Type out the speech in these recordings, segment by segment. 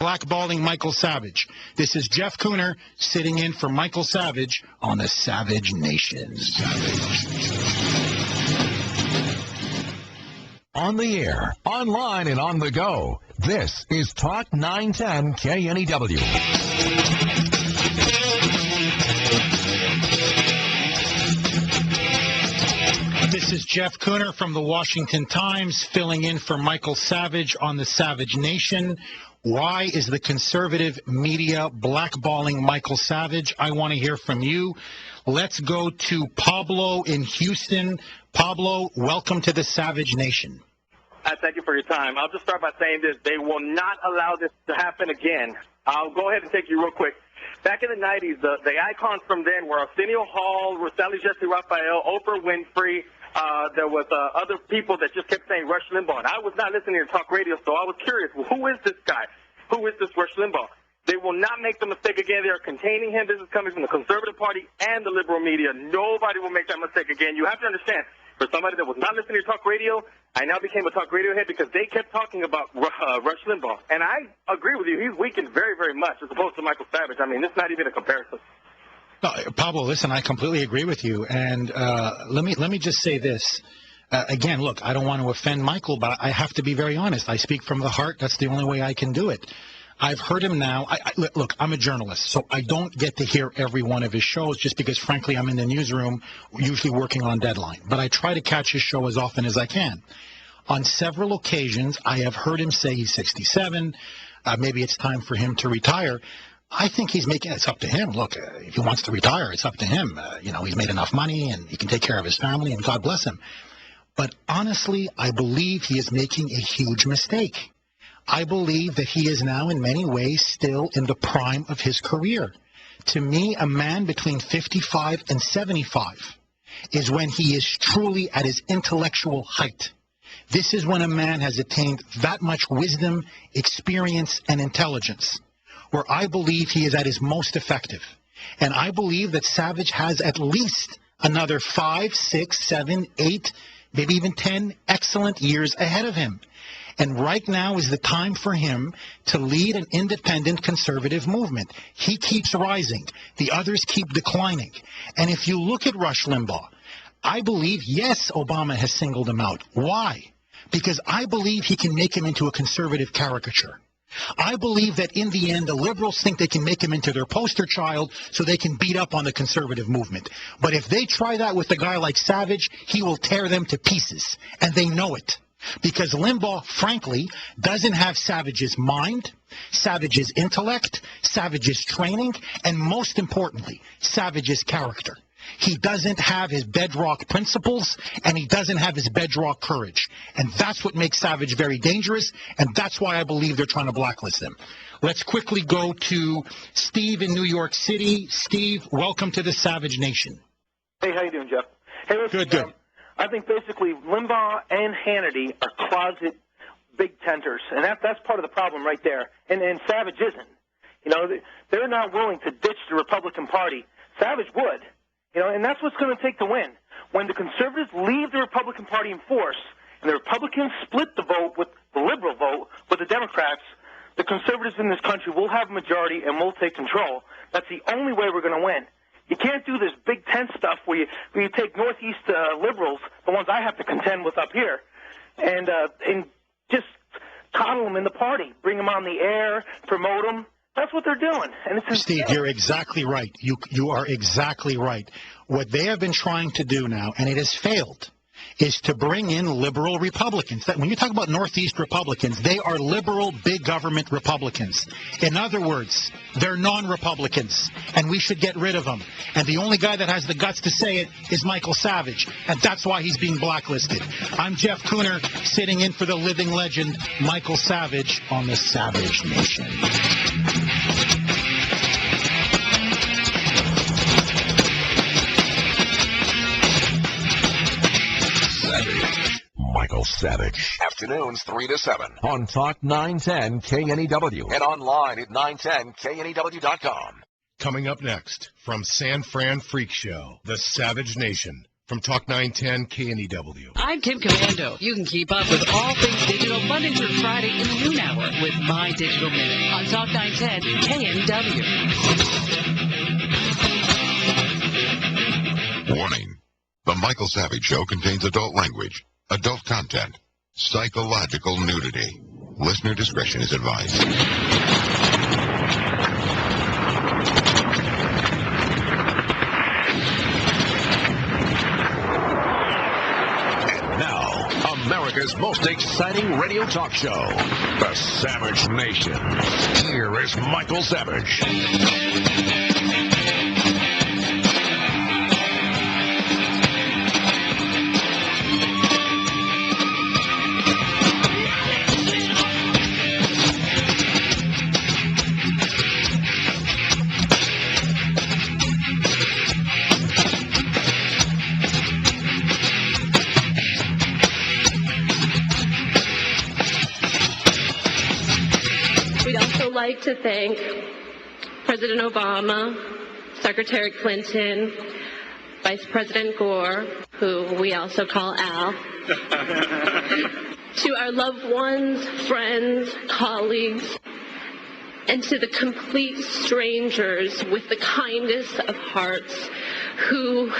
blackballing Michael Savage. This is Jeff Kuhner sitting in for Michael Savage on the Savage Nation. On the air, online, and on the go. This is Talk 910 KNEW. This is Jeff Kuhner from the Washington Times, filling in for Michael Savage on the Savage Nation. Why is the conservative media blackballing Michael Savage? I want to hear from you. Let's go to Pablo in Houston. Pablo, welcome to the Savage Nation. Thank you for your time. I'll just start by saying this. They will not allow this to happen again. I'll go ahead and take you real quick. Back in the 90s, the icons from then were Arsenio Hall, Rosalie Jesse Raphael, Oprah Winfrey. There was other people that just kept saying Rush Limbaugh. And I was not listening to talk radio, so I was curious, well, who is this guy? Who is this Rush Limbaugh? They will not make the mistake again. They are containing him. This is coming from the conservative party and the liberal media. Nobody will make that mistake again. You have to understand, for somebody that was not listening to talk radio, I now became a talk radio head because they kept talking about Rush Limbaugh. And I agree with you. He's weakened very, very much as opposed to Michael Savage. I mean, it's not even a comparison. No, Pablo, listen, I completely agree with you. And let me just say this. Again, look, I don't want to offend Michael, but I have to be very honest. I speak from the heart. That's the only way I can do it. I've heard him now. Look, I'm a journalist, so I don't get to hear every one of his shows just because, frankly, I'm in the newsroom, usually working on deadline. But I try to catch his show as often as I can. On several occasions, I have heard him say he's 67. Maybe it's time for him to retire. I think he's making, it's up to him. Look, if he wants to retire, it's up to him. He's made enough money and he can take care of his family, and God bless him. But honestly, I believe he is making a huge mistake. I believe that he is now in many ways still in the prime of his career. To me, a man between 55 and 75 is when he is truly at his intellectual height. This is when a man has attained that much wisdom, experience, and intelligence, where I believe he is at his most effective. And I believe that Savage has at least another 5, 6, 7, 8, maybe even 10 excellent years ahead of him. And right now is the time for him to lead an independent conservative movement. He keeps rising. The others keep declining. And if you look at Rush Limbaugh, I believe, yes, Obama has singled him out. Why? Because I believe he can make him into a conservative caricature. I believe that in the end, the liberals think they can make him into their poster child so they can beat up on the conservative movement. But if they try that with a guy like Savage, he will tear them to pieces. And they know it. Because Limbaugh, frankly, doesn't have Savage's mind, Savage's intellect, Savage's training, and most importantly, Savage's character. He doesn't have his bedrock principles, and he doesn't have his bedrock courage. And that's what makes Savage very dangerous, and that's why I believe they're trying to blacklist him. Let's quickly go to Steve in New York City. Steve, welcome to the Savage Nation. Hey, how you doing, Jeff? Hey, listen, Good. I think basically Limbaugh and Hannity are closet big tenters, and that's part of the problem right there. And Savage isn't. They're not willing to ditch the Republican Party. Savage would. And that's what's going to take to win. When the conservatives leave the Republican Party in force and the Republicans split the vote with the liberal vote with the Democrats, the conservatives in this country will have a majority and will take control. That's the only way we're going to win. You can't do this Big Tent stuff where you take Northeast liberals, the ones I have to contend with up here, and just coddle them in the party, bring them on the air, promote them. That's what they're doing. And it's Steve, you're exactly right. You are exactly right. What they have been trying to do now, and it has failed, is to bring in liberal Republicans. When you talk about Northeast Republicans, they are liberal big government Republicans. In other words, they're non-Republicans, and we should get rid of them. And the only guy that has the guts to say it is Michael Savage, and that's why he's being blacklisted. I'm Jeff Kuhner, sitting in for the living legend, Michael Savage, on the Savage Nation. Michael Savage. Afternoons 3 to 7 on Talk 910 KNEW and online at 910KNEW.com. Coming up next from San Fran Freak Show, the Savage Nation. from Talk 910 KNEW. I'm Kim Commando. You can keep up with all things digital Monday through Friday in the noon hour with My Digital Minute on Talk 910 KNEW. Warning. The Michael Savage Show contains adult language, adult content, psychological nudity. Listener discretion is advised. America's most exciting radio talk show, The Savage Nation. Here is Michael Savage. Like to thank President Obama, Secretary Clinton, Vice President Gore, who we also call Al, to our loved ones, friends, colleagues, and to the complete strangers with the kindest of hearts who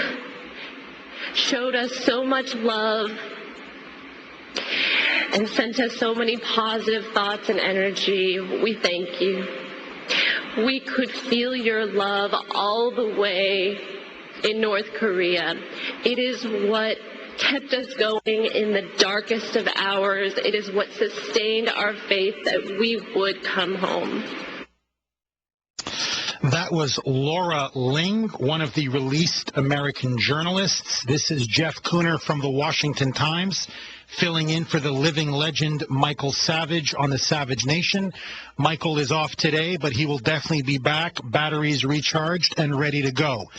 showed us so much love and sent us so many positive thoughts and energy. We thank you. We could feel your love all the way in North Korea. It is what kept us going in the darkest of hours. It is what sustained our faith that we would come home. That was Laura Ling, one of the released American journalists. This is Jeff Kuhner from the Washington Times, filling in for the living legend Michael Savage on the Savage Nation. Michael is off today, but he will definitely be back, batteries recharged and ready to go.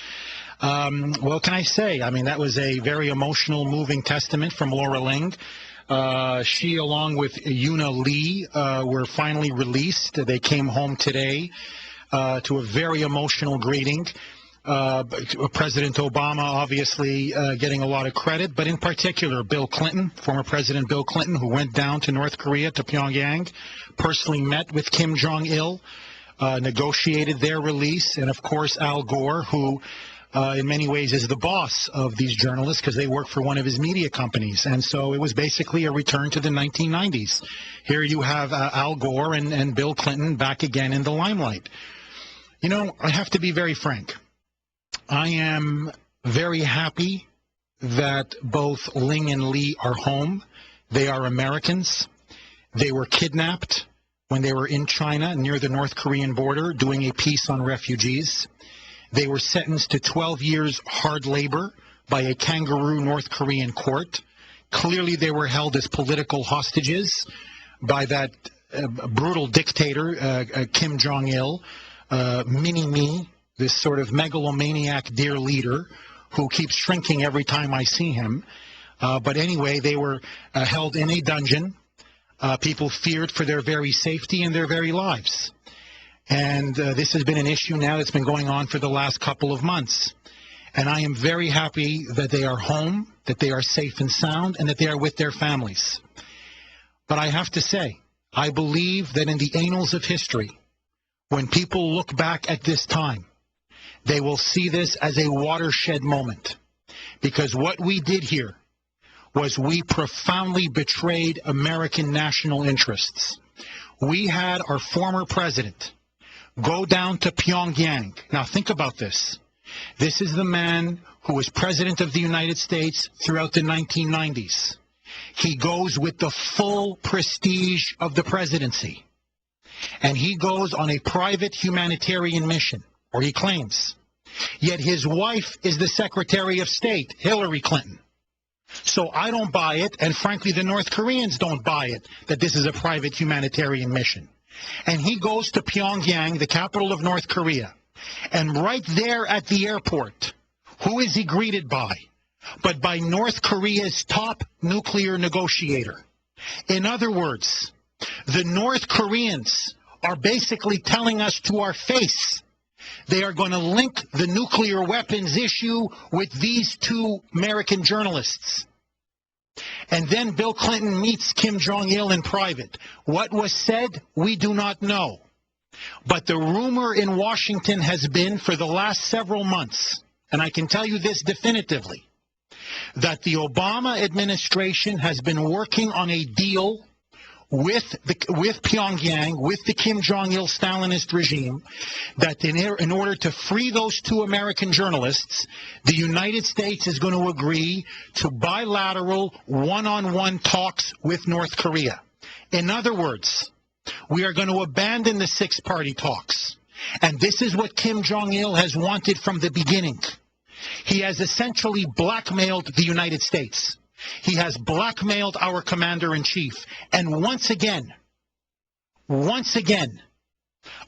What can I say? I mean, that was a very emotional, moving testament from Laura Ling. She, along with Yuna Lee, were finally released. They came home today to a very emotional greeting. President Obama obviously getting a lot of credit, but in particular Bill Clinton, former President Bill Clinton, who went down to North Korea, to Pyongyang, personally met with Kim Jong-il, negotiated their release, and of course Al Gore, who in many ways is the boss of these journalists because they work for one of his media companies. And so it was basically a return to the 1990s. Here you have Al Gore and Bill Clinton back again in the limelight. You know, I have to be very frank. I am very happy that both Ling and Lee are home. They are Americans. They were kidnapped when they were in China near the North Korean border doing a piece on refugees. They were sentenced to 12 years hard labor by a kangaroo North Korean court. Clearly they were held as political hostages by that brutal dictator, Kim Jong-il, Mini-Me, this sort of megalomaniac dear leader who keeps shrinking every time I see him. But anyway, they were held in a dungeon. People feared for their very safety and their very lives. And this has been an issue now that's been going on for the last couple of months. And I am very happy that they are home, that they are safe and sound, and that they are with their families. But I have to say, I believe that in the annals of history, when people look back at this time, they will see this as a watershed moment. Because what we did here was we profoundly betrayed American national interests. We had our former president go down to Pyongyang. Now think about this. This is the man who was president of the United States throughout the 1990s. He goes with the full prestige of the presidency. And he goes on a private humanitarian mission, or he claims. Yet his wife is the Secretary of State, Hillary Clinton. So I don't buy it, and frankly the North Koreans don't buy it, that this is a private humanitarian mission. And he goes to Pyongyang, the capital of North Korea. And right there at the airport, who is he greeted by? But by North Korea's top nuclear negotiator. In other words, the North Koreans are basically telling us to our face They are going to link the nuclear weapons issue with these two American journalists. And then Bill Clinton meets Kim Jong-il in private. What was said, we do not know. But the rumor in Washington has been for the last several months, and I can tell you this definitively, that the Obama administration has been working on a deal with Pyongyang, with the Kim Jong-il Stalinist regime, that in order to free those two American journalists, the United States is going to agree to bilateral one-on-one talks with North Korea. In other words, we are going to abandon the six-party talks. And this is what Kim Jong-il has wanted from the beginning. He has essentially blackmailed the United States. He has blackmailed our commander-in-chief. And once again,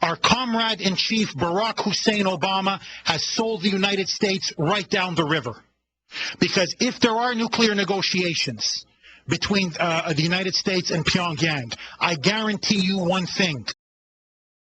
our comrade-in-chief, Barack Hussein Obama, has sold the United States right down the river. Because if there are nuclear negotiations between the United States and Pyongyang, I guarantee you one thing.